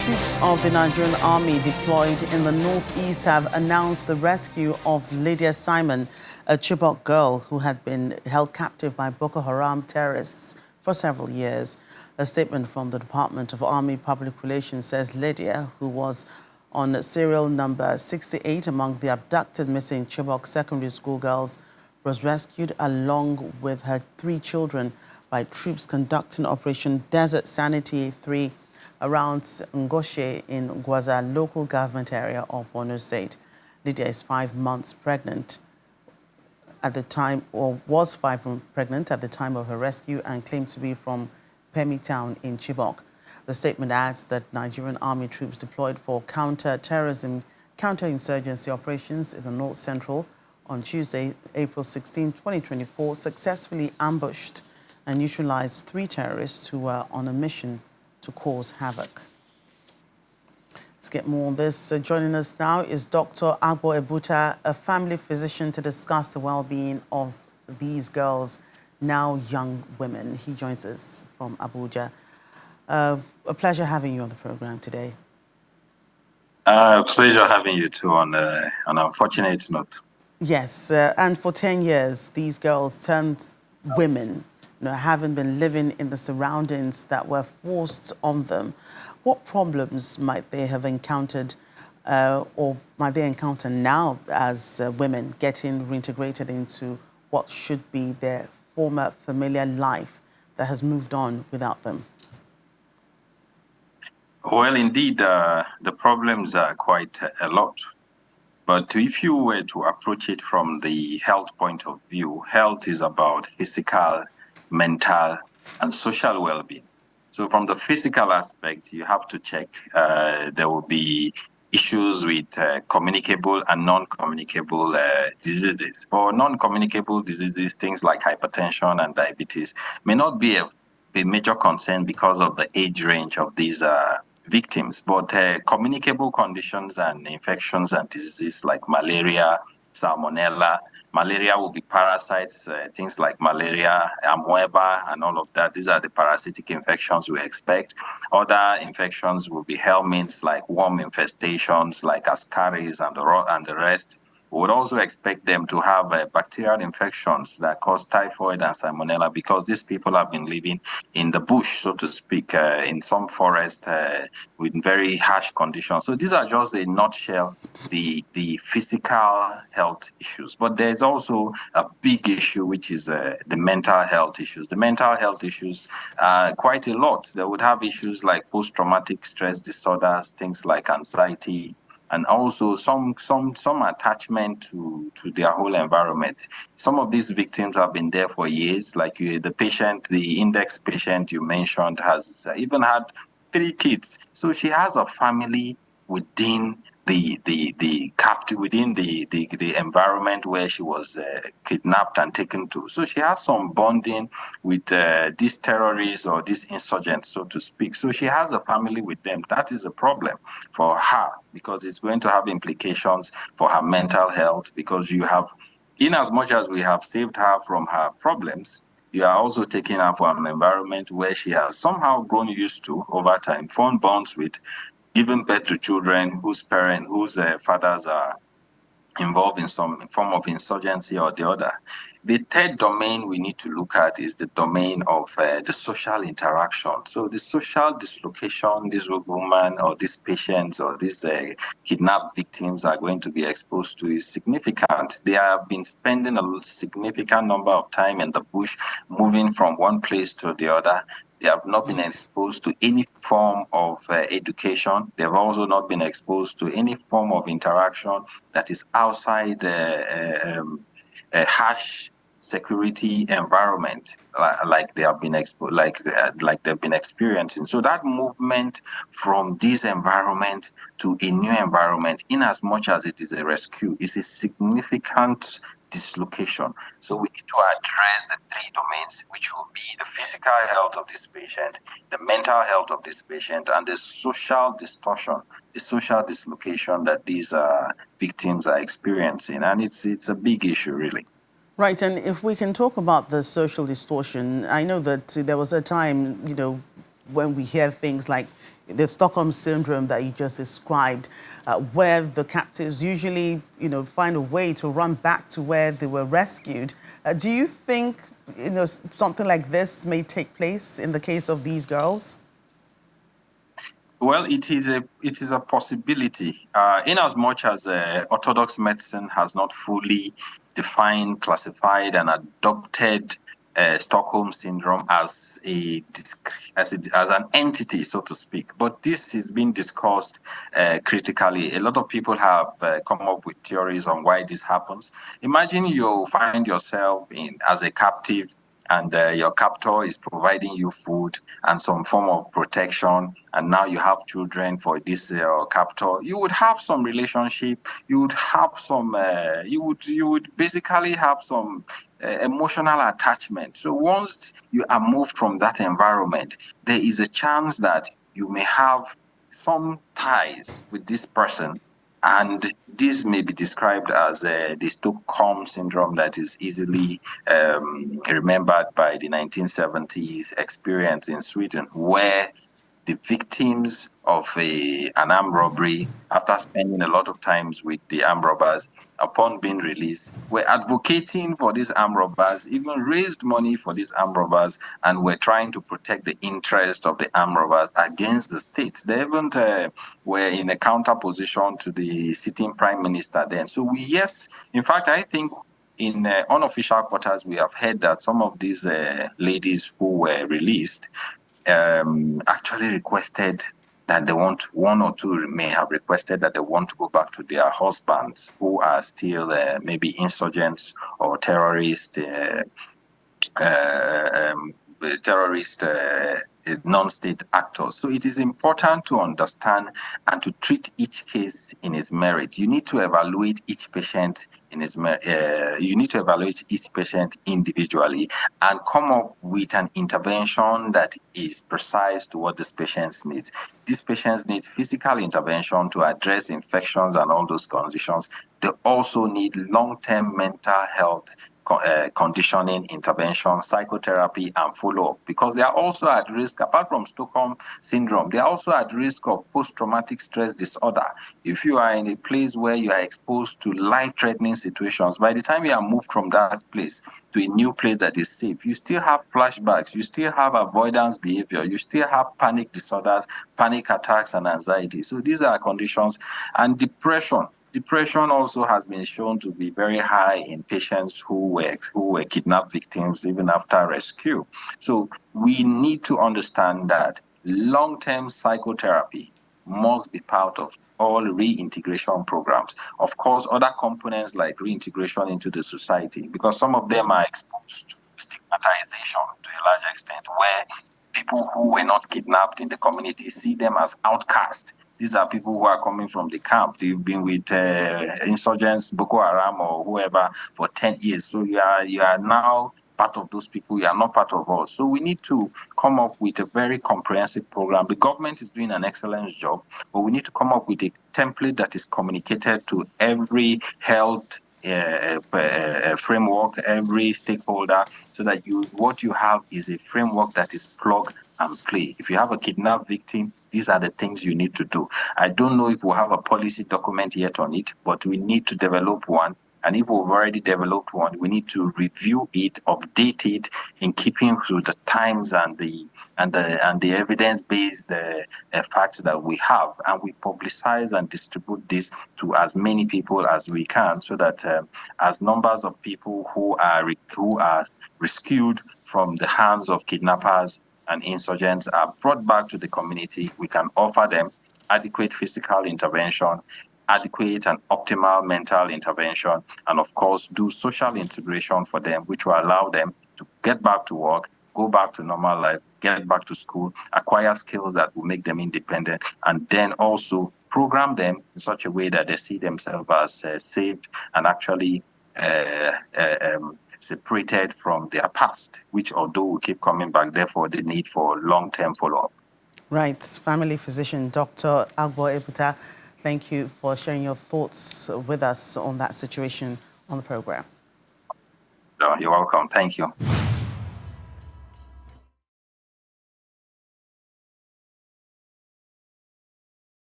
troops of the Nigerian army deployed in the northeast have announced the rescue of Lydia Simon, a Chibok girl who had been held captive by Boko Haram terrorists for several years. A statement from the Department of Army Public Relations says Lydia, who was on serial number 68 among the abducted missing Chibok secondary school girls, was rescued along with her 3 children by troops conducting Operation Desert Sanity 3 around Ngoshe in Gwaza local government area of Borno State. Lydia is 5 months pregnant at the time, or was 5 months pregnant at the time of her rescue, and claimed to be from Pemi town in Chibok. The statement adds that Nigerian army troops deployed for counter-terrorism, counter-insurgency operations in the North Central on Tuesday, April 16, 2024, successfully ambushed and neutralized 3 terrorists who were on a mission to cause havoc. Let's get more on this. Joining us now is Dr. Agbo Ebuta, a family physician, to discuss the well-being of these girls, now young women. He joins us from Abuja. A pleasure having you on the program today. Pleasure having you too on an unfortunate note. Yes, and for 10 years, these girls turned women, having been living in the surroundings that were forced on them. What problems might they have encountered or might they encounter now as women getting reintegrated into what should be their former familiar life that has moved on without them? Well, indeed, the problems are quite a lot. But if you were to approach it from the health point of view, health is about physical, mental, and social well-being. So from the physical aspect, you have to check. There will be issues with communicable and non-communicable diseases. For non-communicable diseases, things like hypertension and diabetes may not be a major concern because of the age range of these victims, but communicable conditions and infections and diseases like malaria, salmonella. Malaria will be parasites, things like malaria, amoeba, and all of that. These are the parasitic infections we expect. Other infections will be helminths like worm infestations, like ascaris and the rest. We would also expect them to have bacterial infections that cause typhoid and salmonella, because these people have been living in the bush, so to speak, in some forest with very harsh conditions. So these are just a nutshell the physical health issues. But there's also a big issue, which is the mental health issues. The mental health issues are quite a lot. They would have issues like post-traumatic stress disorders, things like anxiety, and also some attachment to their whole environment. Some of these victims have been there for years, like the patient, the index patient you mentioned, has even had 3 kids. So she has a family within the captive, within the environment where she was kidnapped and taken to. So she has some bonding with these terrorists or these insurgents, so to speak. So she has a family with them. That is a problem for her, because it's going to have implications for her mental health, because you have, in as much as we have saved her from her problems, you are also taking her from an environment where she has somehow grown used to over time, formed bonds with, giving birth to children whose fathers are involved in some form of insurgency or the other. The third domain we need to look at is the domain of the social interaction. So the social dislocation this woman or these patients or these kidnapped victims are going to be exposed to is significant. They have been spending a significant number of time in the bush, moving from one place to the other. They have not been exposed to any form of education. They have also not been exposed to any form of interaction that is outside a harsh security environment, like they have been exposed, like they've been experiencing. So that movement from this environment to a new environment, in as much as it is a rescue, is a significant dislocation. So we need to address the 3 domains, which will be the physical health of this patient, the mental health of this patient, and the social distortion, the social dislocation that these victims are experiencing. And it's a big issue, really. Right, and if we can talk about the social distortion, I know that there was a time, when we hear things like, the Stockholm syndrome that you just described, where the captives usually, find a way to run back to where they were rescued. Do you think, something like this may take place in the case of these girls? Well, it is a possibility. In as much as orthodox medicine has not fully defined, classified, and adopted Stockholm syndrome as an entity, so to speak. But this is being discussed critically. A lot of people have come up with theories on why this happens. Imagine you find yourself as a captive, and your captor is providing you food and some form of protection, and now you have children for this captor. You would have some relationship. You would have some. You would basically have some emotional attachment. So once you are moved from that environment, there is a chance that you may have some ties with this person. And this may be described as the Stockholm syndrome that is easily remembered by the 1970s experience in Sweden, where the victims of an armed robbery, after spending a lot of times with the armed robbers, upon being released, were advocating for these armed robbers, even raised money for these armed robbers, and were trying to protect the interest of the armed robbers against the state. They even were in a counter position to the sitting prime minister then. So yes, in fact, I think in unofficial quarters, we have heard that some of these ladies who were released actually requested that they want, one or two may have requested that they want to go back to their husbands who are still maybe insurgents or terrorists, non-state actors. So it is important to understand and to treat each case in its merit. You need to evaluate each patient you need to evaluate each patient individually and come up with an intervention that is precise to what this patient needs. These patients need physical intervention to address infections and all those conditions. They also need long-term mental health conditioning intervention, psychotherapy, and follow-up, because they are also at risk, apart from Stockholm syndrome, they are also at risk of post-traumatic stress disorder. If you are in a place where you are exposed to life-threatening situations, by the time you are moved from that place to a new place that is safe, you still have flashbacks, you still have avoidance behavior, you still have panic disorders, panic attacks, and anxiety. So these are conditions. And depression. Depression also has been shown to be very high in patients who were kidnapped victims even after rescue. So we need to understand that long-term psychotherapy must be part of all reintegration programs. Of course, other components like reintegration into the society, because some of them are exposed to stigmatization to a large extent, where people who were not kidnapped in the community see them as outcasts. These are people who are coming from the camp. You've been with insurgents, Boko Haram or whoever for 10 years. So you are now part of those people. You are not part of us. So we need to come up with a very comprehensive program. The government is doing an excellent job, but we need to come up with a template that is communicated to every health framework, every stakeholder, so that what you have is a framework that is plug and play. If you have a kidnapped victim, these are the things you need to do. I don't know if we have a policy document yet on it, but we need to develop one. And if we've already developed one, we need to review it, update it in keeping with the times and the evidence-based facts that we have, and we publicize and distribute this to as many people as we can, so that as numbers of people who are rescued from the hands of kidnappers and insurgents are brought back to the community, we can offer them adequate physical intervention, adequate and optimal mental intervention, and of course do social integration for them, which will allow them to get back to work, go back to normal life, get back to school, acquire skills that will make them independent, and then also program them in such a way that they see themselves as saved and actually separated from their past, which although will keep coming back, therefore the need for long-term follow-up. Right. Family physician Dr. Agbo Ebuta, thank you for sharing your thoughts with us on that situation on the program. You're welcome. Thank you.